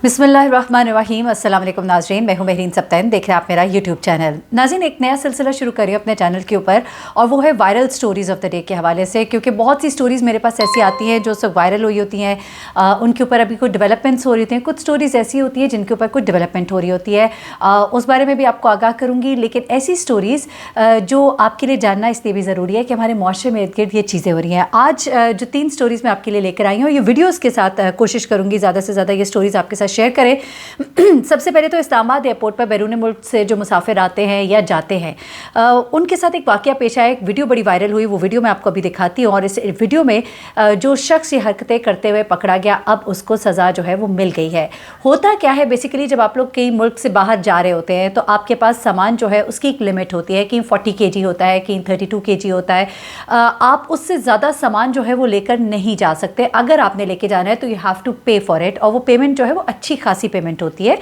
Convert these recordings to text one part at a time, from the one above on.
बिस्मिल्लाहिर्रहमानिर्रहीम। अस्सलाम वालेकुम नाज़रीन, मैं हूं महरीन सब्तैन, देख रहे हैं आप मेरा यूट्यूब चैनल। नाज़रीन, एक नया सिलसिला शुरू करिए अपने चैनल के ऊपर और वो है viral stories of the day के हवाले से, क्योंकि बहुत सी स्टोरीज़ मेरे पास ऐसी आती हैं जो सब वायरल हुई होती हैं, उनके ऊपर अभी कुछ डेवलपमेंट्स हो रही होती हैं। कुछ स्टोरीज़ ऐसी होती हैं जिनके ऊपर कुछ डेवलपमेंट हो रही होती है, उस बारे में भी आपको आगाह करूँगी। लेकिन ऐसी स्टोरीज़ जो आपके लिए जानना इसलिए भी ज़रूरी है कि हमारे माशरे में इर्द गिर्द ये चीज़ें हो रही हैं। आज जो 3 स्टोरीज़ मैं आपके लिए लेकर आई हूँ, ये वीडियोज़ के साथ कोशिश करूँगी ज़्यादा से ज़्यादा ये स्टोरीज़ आपके साथ शेयर करें। सबसे पहले तो इस्लामाबाद एयरपोर्ट पर बैरून मुल्क से जो मुसाफिर आते हैं या जाते हैं, उनके साथ एक वाक़या पेश आया। एक वीडियो बड़ी वायरल हुई, वो वीडियो मैं आपको अभी दिखाती हूँ। और इस वीडियो में जो शख्स ये हरकतें करते हुए पकड़ा गया, अब उसको सज़ा जो है वो मिल गई है। होता क्या है बेसिकली, जब आप लोग कई मुल्क से बाहर जा रहे होते हैं तो आपके पास सामान जो है उसकी एक लिमिट होती है। कहीं 40 kg होता है, कहीं 32 kg होता है। आप उससे ज़्यादा सामान जो है वो लेकर नहीं जा सकते। अगर आपने लेके जाना है तो यू हैव टू पे फॉर इट, और वो पेमेंट जो है वो अच्छी खासी पेमेंट होती है,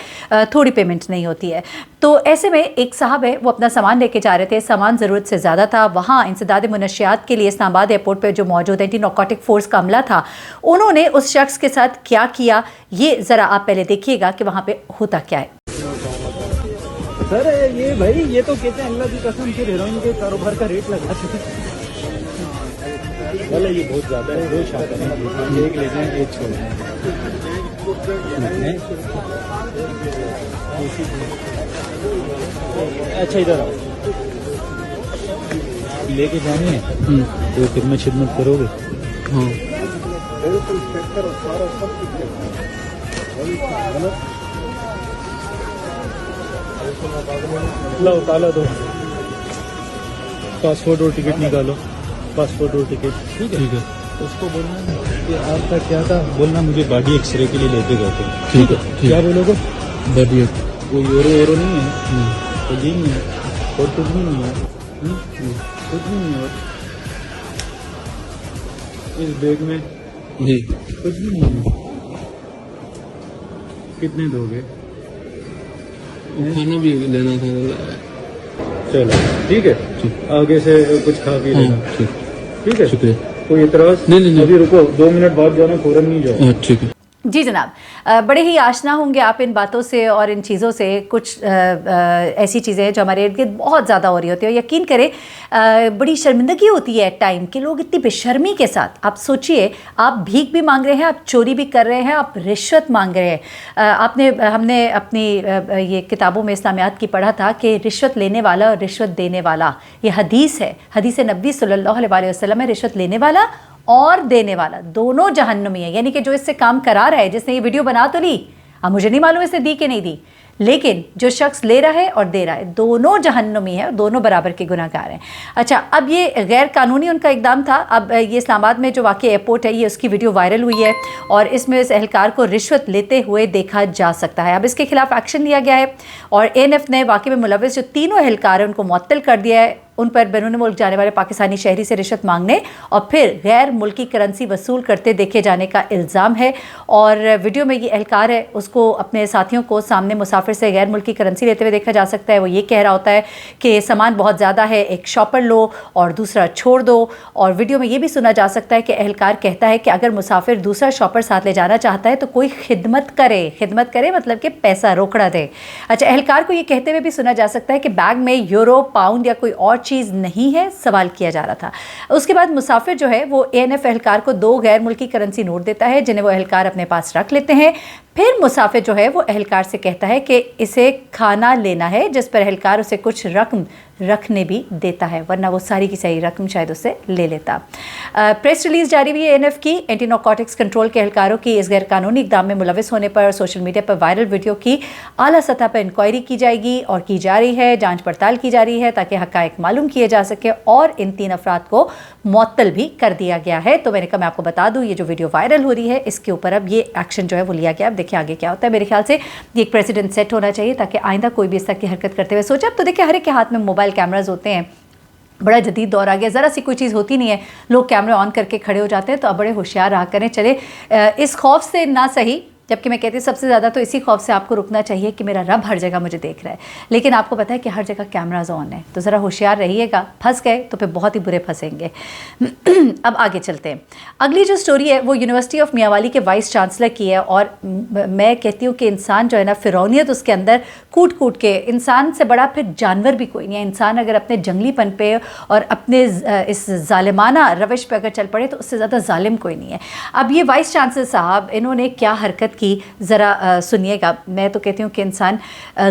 थोड़ी पेमेंट नहीं होती है। तो ऐसे में एक साहब है, वो अपना सामान लेके जा रहे थे, सामान ज़रूरत से ज़्यादा था। वहाँ इंसदाद मुनशियात के लिए इस्लामाबाद एयरपोर्ट पर जो मौजूद एंटी नारकोटिक फोर्स का अमला था, उन्होंने उस शख्स के साथ क्या किया, ये ज़रा आप पहले देखिएगा कि वहाँ पे होता क्या है। सर ये भाई ये तो कहते हैं अल्लाह की कसम से हेरोइन के कारोबार का रेट लगाते हैं। भले ये बहुत ज़्यादा है, दो शादी हैं, एक ले जाएं एक छोड़ दें। अच्छा इधर आओ, लेके जानी है तो खिदमत शिदमत करोगे? हाँ बिल्कुल, चेक करो सारा सब लो, ताला दो, पासपोर्ट और टिकट निकालो, पासपोर्ट और टिकट। ठीक है, उसको बोलना कि आपका क्या था, बोलना मुझे बॉडी एक्सरे के लिए लेके गए थे। ठीक है, क्या बोलोगे? बॉडी वो यूरो नहीं है, तो ये नहीं है और कुछ भी नहीं है, कुछ भी नहीं है। इस बैग में जी कुछ भी नहीं है। कितने दोगे? खाना भी लेना था। चलो ठीक है, आगे से कुछ खा पी लेना। ठीक है, शुक्रिया। कोई इतराज? नहीं। अभी रुको, 2 मिनट बाद जाना, फौरन नहीं जाओ। ठीक है जी जनाब, बड़े ही आशना होंगे आप इन बातों से और इन चीज़ों से। कुछ ऐसी चीज़ें हैं जो हमारे इर्द गिर्द बहुत ज़्यादा हो रही होती है। यकीन करें, बड़ी शर्मिंदगी होती है टाइम के, लोग इतनी बेशर्मी के साथ। आप सोचिए, आप भीख भी मांग रहे हैं, आप चोरी भी कर रहे हैं, आप रिश्वत मांग रहे हैं। हमने अपनी ये किताबों में इस्लामियात की पढ़ा था कि रिश्वत लेने वाला और रिश्वत देने वाला, ये हदीस है, हदीस नबी सल्लल्लाहु अलैहि वसल्लम में, रिश्वत लेने वाला और देने वाला दोनों जहन्नमी है। यानी कि जो इससे काम करा रहा है, जिसने ये वीडियो बना तो ली, अब मुझे नहीं मालूम इसने दी कि नहीं दी, लेकिन जो शख्स ले रहा है और दे रहा है, दोनों जहन्नमी है, दोनों बराबर के गुनाहगार हैं। अच्छा, अब ये गैर कानूनी उनका इकदाम था। अब ये इस्लामाबाद में जो वाक़ई एयरपोर्ट है, ये उसकी वीडियो वायरल हुई है और इसमें इस एहलकार को रिश्वत लेते हुए देखा जा सकता है। अब इसके खिलाफ एक्शन लिया गया है और ANF ने वाक़ई में मुलव्विस जो तीनों एहलकार हैं उनको मुअत्तल कर दिया है। उन पर बैरून मुल्क जाने वाले पाकिस्तानी शहरी से रिश्वत मांगने और फिर गैर मुल्की करेंसी वसूल करते देखे जाने का इल्ज़ाम है। और वीडियो में ये एहलकार है, उसको अपने साथियों को सामने मुसाफिर से गैर मुल्की करेंसी लेते हुए देखा जा सकता है। वो ये कह रहा होता है कि सामान बहुत ज़्यादा है, एक शॉपर लो और दूसरा छोड़ दो। और वीडियो में ये भी सुना जा सकता है कि एहलकार कहता है कि अगर मुसाफिर दूसरा शॉपर साथ ले जाना चाहता है तो कोई खिदमत करे मतलब कि पैसा रोकड़ा दे। अच्छा, एहलकार को ये कहते हुए भी सुना जा सकता है कि बैग में यूरो, पाउंड या कोई और चीज़ नहीं है, सवाल किया जा रहा था। उसके बाद मुसाफिर जो है वो ANF एहलकार को 2 गैर मुल्की करेंसी नोट देता है, जिन्हें वो एहलकार अपने पास रख लेते हैं। फिर मुसाफिर जो है वो एहलकार से कहता है कि इसे खाना लेना है, जिस पर एहलकार उसे कुछ रकम रखने भी देता है, वरना वो सारी की सारी रकम शायद उससे ले लेता। प्रेस रिलीज़ जारी हुई है ANF की। एंटी नारकोटिक्स कंट्रोल के एहलकारों की इस गैर कानूनी इकदाम में मुलव्विस होने पर सोशल मीडिया पर वायरल वीडियो की आला सतह पर इंक्वायरी की जाएगी और की जा रही है, जाँच पड़ताल की जा रही है ताकि हक़ाइक़ मालूम किए जा सके। और इन 3 अफराद को मुअत्तल भी कर दिया गया है। तो मैंने कहा मैं आपको बता दूँ, ये जो वीडियो वायरल हो रही है इसके ऊपर अब ये एक्शन जो है वो लिया गया। अब देखिए आगे क्या होता है। मेरे ख्याल से ये एक प्रेसिडेंट सेट होना चाहिए ताकि आइंदा कोई भी इस तरह की हरकत करते हुए सोचे। अब तो देखिए हर एक के हाथ में मोबाइल कैमराज होते हैं, बड़ा जदीद दौर आ गया। ज़रा सी कोई चीज़ होती नहीं है, लोग कैमरे ऑन करके खड़े हो जाते हैं। तो अब बड़े होशियार रहा करें। चले इस खौफ से ना सही, جبکہ میں کہتی ہوں سب سے زیادہ تو اسی خوف سے آپ کو رکنا چاہیے کہ میرا رب ہر جگہ مجھے دیکھ رہا ہے، لیکن آپ کو پتہ ہے کہ ہر جگہ کیمراز آن ہیں، تو ذرا ہوشیار رہیے گا، پھنس گئے تو پھر بہت ہی برے پھنسیں گے۔ اب آگے چلتے ہیں، اگلی جو سٹوری ہے وہ یونیورسٹی آف میاں والی کے وائس چانسلر کی ہے، اور میں کہتی ہوں کہ انسان جو ہے نا، فرعونیت اس کے اندر کوٹ کوٹ کے، انسان سے بڑا پھر جانور بھی کوئی نہیں ہے۔ انسان اگر اپنے جنگلی پن پہ اور اپنے اس ظالمانہ روش پہ اگر چل پڑے تو اس سے زیادہ ظالم کوئی نہیں ہے۔ اب یہ وائس چانسلر صاحب انہوں نے کیا حرکت کی ذرا سنیے گا۔ میں تو کہتی ہوں کہ انسان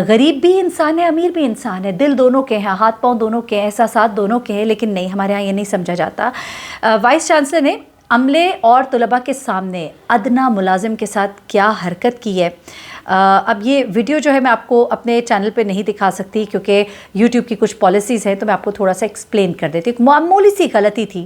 غریب بھی انسان ہے، امیر بھی انسان ہے، دل دونوں کے ہیں، ہاتھ پاؤں دونوں کے ہیں، احساسات دونوں کے ہیں، لیکن نہیں، ہمارے ہاں یہ نہیں سمجھا جاتا۔ وائس چانسلر نے عملے اور طلباء کے سامنے ادنا ملازم کے ساتھ کیا حرکت کی ہے۔ اب یہ ویڈیو جو ہے میں آپ کو اپنے چینل پہ نہیں دکھا سکتی کیونکہ یوٹیوب کی کچھ پالیسیز ہیں، تو میں آپ کو تھوڑا سا ایکسپلین کر دیتی ہوں۔ معمولی سی غلطی تھی،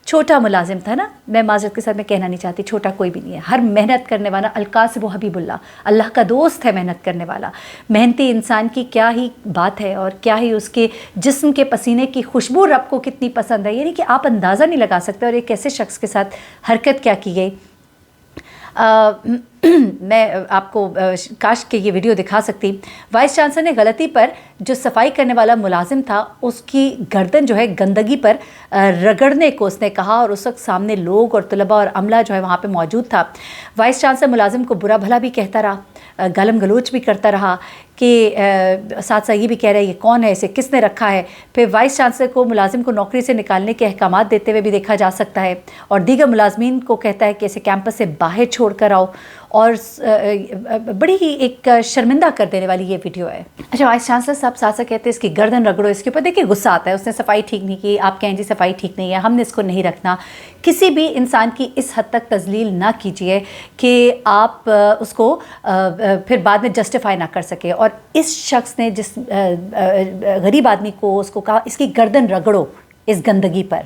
چھوٹا ملازم تھا نا، میں معذرت کے ساتھ میں کہنا نہیں چاہتی، چھوٹا کوئی بھی نہیں ہے، ہر محنت کرنے والا، القاسب و حبیب اللہ کا دوست ہے محنت کرنے والا۔ محنتی انسان کی کیا ہی بات ہے، اور کیا ہی اس کے جسم کے پسینے کی خوشبو رب کو کتنی پسند ہے، یعنی کہ آپ اندازہ نہیں لگا سکتے۔ اور ایک ایسے شخص کے ساتھ حرکت کیا کی گئی، میں آپ کو کاش کہ یہ ویڈیو دکھا سکتی۔ وائس چانسلر نے غلطی پر جو صفائی کرنے والا ملازم تھا اس کی گردن جو ہے گندگی پر رگڑنے کو اس نے کہا، اور اس وقت سامنے لوگ اور طلباء اور عملہ جو ہے وہاں پہ موجود تھا۔ وائس چانسلر ملازم کو برا بھلا بھی کہتا رہا، گالم گلوچ بھی کرتا رہا کہ ساتھ ساتھ یہ بھی کہہ رہا ہے یہ کون ہے، اسے کس نے رکھا ہے۔ پھر وائس چانسلر کو ملازم کو نوکری سے نکالنے کے احکامات دیتے ہوئے بھی دیکھا جا سکتا ہے، اور دیگر ملازمین کو کہتا ہے کہ اسے کیمپس سے باہر چھوڑ کر آؤ، اور بڑی ہی ایک شرمندہ کر دینے والی یہ ویڈیو ہے۔ اچھا، وائس چانسلر صاحب ساتھ ساتھ کہتے ہیں اس کی گردن رگڑو، اس کے اوپر دیکھیے غصہ آتا ہے، اس نے صفائی ٹھیک نہیں کی، آپ کہیں جی صفائی ٹھیک نہیں ہے، ہم نے اس کو نہیں رکھنا۔ کسی بھی انسان کی اس حد تک تذلیل نہ کیجیے کہ آپ اس کو پھر بعد میں جسٹیفائی نہ کر سکے۔ اور اس شخص نے جس غریب آدمی کو اس کو کہا اس کی گردن رگڑو اس گندگی پر،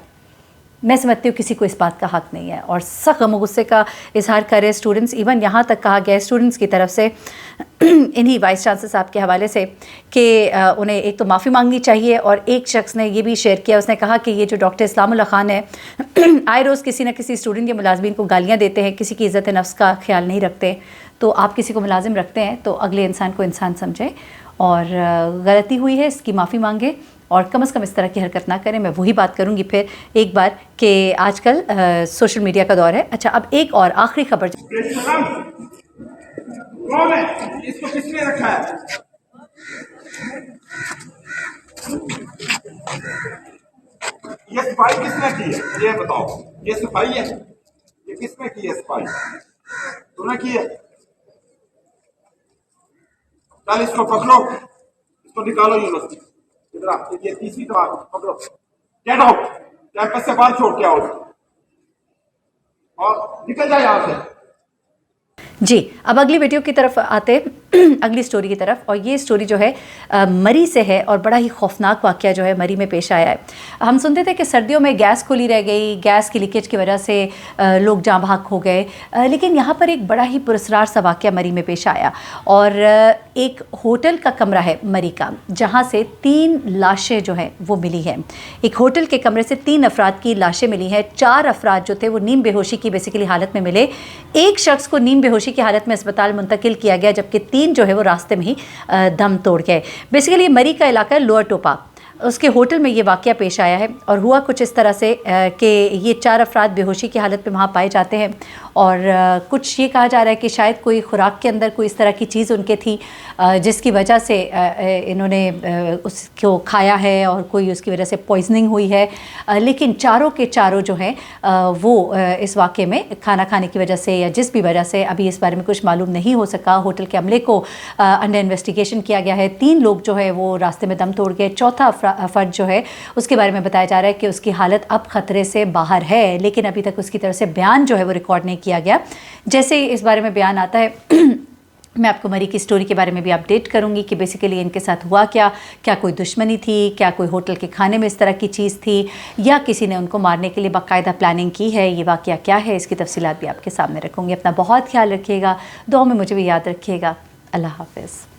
میں سمجھتی ہوں کسی کو اس بات کا حق نہیں ہے، اور سخت غم و غصے کا اظہار کر رہے اسٹوڈنٹس، ایون یہاں تک کہا گیا اسٹوڈنٹس کی طرف سے انہی وائس چانسلر صاحب کے حوالے سے کہ انہیں ایک تو معافی مانگنی چاہیے، اور ایک شخص نے یہ بھی شیئر کیا، اس نے کہا کہ یہ جو ڈاکٹر اسلام اللہ خان ہے آئے روز کسی نہ کسی اسٹوڈنٹ یا ملازمین کو گالیاں دیتے ہیں، کسی کی عزت نفس کا خیال نہیں رکھتے، تو آپ کسی کو ملازم رکھتے ہیں تو اگلے انسان کو انسان سمجھیں، اور غلطی ہوئی ہے اس کی معافی مانگیں، اور کم از کم اس طرح کی حرکت نہ کریں۔ میں وہی بات کروں گی پھر ایک بار کہ آج کل سوشل میڈیا کا دور ہے۔ اچھا، اب ایک اور آخری خبر، کون ہے اس کو کس نے رکھا ہے؟ یہ صفائی کس نے کی ہے یہ بتاؤ، یہ صفائی ہے، یہ کس نے کی ہے صفائی؟ تو نے کی ہے؟ چل اس کو پکڑو، اس کو نکالو یونیورسٹی، یہ تیسری دفعہ پکڑو، گیٹ آؤٹ، کیمپس سے باہر چھوڑ کے آؤ اور نکل جائے یہاں سے۔ جی اب اگلی ویڈیو کی طرف آتے اگلی سٹوری کی طرف، اور یہ سٹوری جو ہے مری سے ہے، اور بڑا ہی خوفناک واقعہ جو ہے مری میں پیش آیا ہے۔ ہم سنتے تھے کہ سردیوں میں گیس کھلی رہ گئی، گیس کی لیکیج کی وجہ سے لوگ جاں بحق ہو گئے، لیکن یہاں پر ایک بڑا ہی پراسرار سا واقعہ مری میں پیش آیا، اور ایک ہوٹل کا کمرہ ہے مری کا، جہاں سے 3 لاشیں جو ہیں وہ ملی ہیں۔ ایک ہوٹل کے کمرے سے 3 افراد کی لاشیں ملی ہیں، 4 افراد جو تھے وہ نیم بے ہوشی کی بیسیکلی حالت میں ملے، ایک شخص کو نیم بے ہوشی کی حالت میں اسپتال منتقل کیا گیا، جبکہ 3 جو ہے وہ راستے میں ہی دم توڑ گئے۔ بیسیکلی یہ مری کا علاقہ ہے لوئر ٹوپا، اس کے ہوٹل میں یہ واقعہ پیش آیا ہے، اور ہوا کچھ اس طرح سے کہ یہ 4 افراد بے ہوشی کی حالت میں وہاں پائے جاتے ہیں، اور کچھ یہ کہا جا رہا ہے کہ شاید کوئی خوراک کے اندر کوئی اس طرح کی چیز ان کے تھی جس کی وجہ سے انہوں نے اس کو کھایا ہے، اور کوئی اس کی وجہ سے پوائزننگ ہوئی ہے، لیکن چاروں کے چاروں جو ہیں وہ اس واقعے میں کھانا کھانے کی وجہ سے یا جس بھی وجہ سے ابھی اس بارے میں کچھ معلوم نہیں ہو سکا۔ ہوٹل کے عملے کو انڈر انویسٹیگیشن کیا گیا ہے، 3 لوگ جو ہے وہ راستے میں دم توڑ گئے، چوتھا فرد جو ہے اس کے بارے میں بتایا جا رہا ہے کہ اس کی حالت اب خطرے سے باہر ہے، لیکن ابھی تک اس کی طرف سے بیان جو ہے وہ ریکارڈ نہیں کیا گیا۔ جیسے ہی اس بارے میں بیان آتا ہے میں آپ کو مری کی سٹوری کے بارے میں بھی اپڈیٹ کروں گی کہ بیسیکلی ان کے ساتھ ہوا کیا کوئی دشمنی تھی، کیا کوئی ہوٹل کے کھانے میں اس طرح کی چیز تھی، یا کسی نے ان کو مارنے کے لیے باقاعدہ پلاننگ کی ہے، یہ واقعہ کیا ہے، اس کی تفصیلات بھی آپ کے سامنے رکھوں گی۔ اپنا بہت خیال رکھیے گا، دعاؤں میں مجھے بھی یاد رکھیے گا۔ اللہ حافظ۔